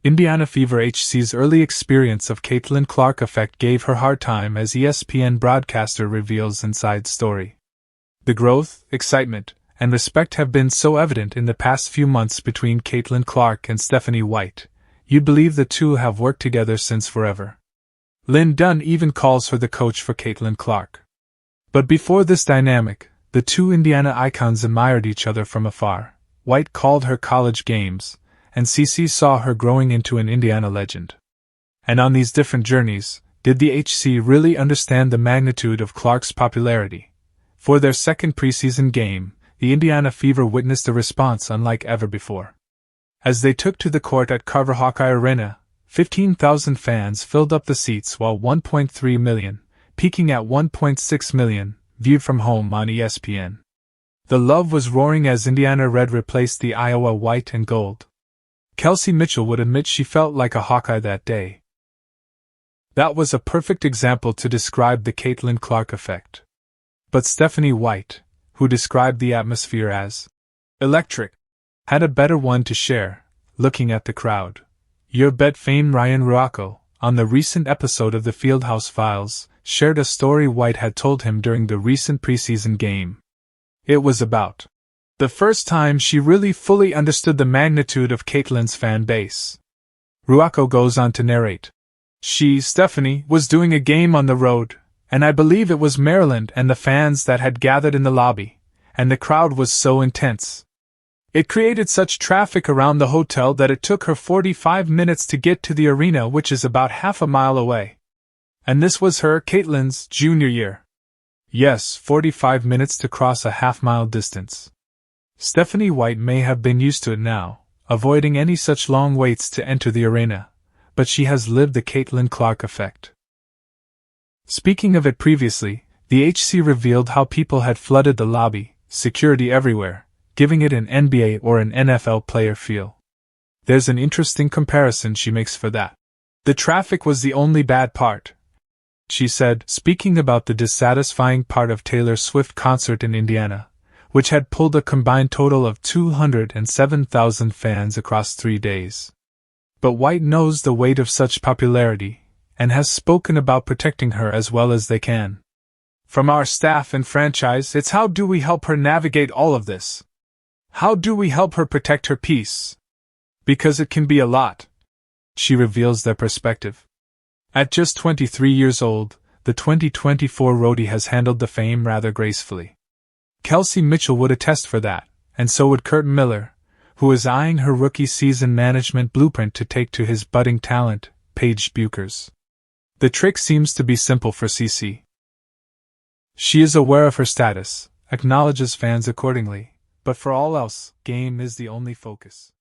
Indiana Fever HC's early experience of Caitlin Clark effect gave her hard time, as ESPN broadcaster reveals inside story. The growth, excitement, and respect have been so evident in the past few months between Caitlin Clark and Stephanie White, you'd believe the two have worked together since forever. Lin Dunn even calls her the coach for Caitlin Clark. But before this dynamic, the two Indiana icons admired each other from afar. White called her college games, and CC saw her growing into an Indiana legend. And on these different journeys, did the HC really understand the magnitude of Clark's popularity? For their second preseason game, the Indiana Fever witnessed a response unlike ever before. As they took to the court at Carver Hawkeye Arena, 15,000 fans filled up the seats, while 1.3 million, peaking at 1.6 million, viewed from home on ESPN. The love was roaring as Indiana Red replaced the Iowa White and Gold. Kelsey Mitchell would admit she felt like a Hawkeye that day. That was a perfect example to describe the Caitlin Clark effect. But Stephanie White, who described the atmosphere as electric, had a better one to share, looking at the crowd. Your Bet fame Ryan Ruocco, on the recent episode of the Fieldhouse Files, shared a story White had told him during the recent preseason game. It was about the first time she really fully understood the magnitude of Caitlin's fan base. Ruocco goes on to narrate. Stephanie, was doing a game on the road, and I believe it was Maryland, and the fans that had gathered in the lobby, and the crowd was so intense. It created such traffic around the hotel that it took her 45 minutes to get to the arena, which is about half a mile away. And this was her, Caitlin's, junior year. Yes, 45 minutes to cross a half-mile distance. Stephanie White may have been used to it now, avoiding any such long waits to enter the arena, but she has lived the Caitlin Clark effect. Speaking of it previously, the HC revealed how people had flooded the lobby, security everywhere, giving it an NBA or an NFL player feel. There's an interesting comparison she makes for that. The traffic was the only bad part, she said, speaking about the dissatisfying part of Taylor Swift concert in Indiana, which had pulled a combined total of 207,000 fans across 3 days. But White knows the weight of such popularity, and has spoken about protecting her as well as they can. From our staff and franchise, it's how do we help her navigate all of this? How do we help her protect her peace? Because it can be a lot. She reveals their perspective. At just 23 years old, the 2024 roadie has handled the fame rather gracefully. Kelsey Mitchell would attest for that, and so would Kurt Miller, who is eyeing her rookie season management blueprint to take to his budding talent, Paige Buchers. The trick seems to be simple for CC. She is aware of her status, acknowledges fans accordingly, but for all else, game is the only focus.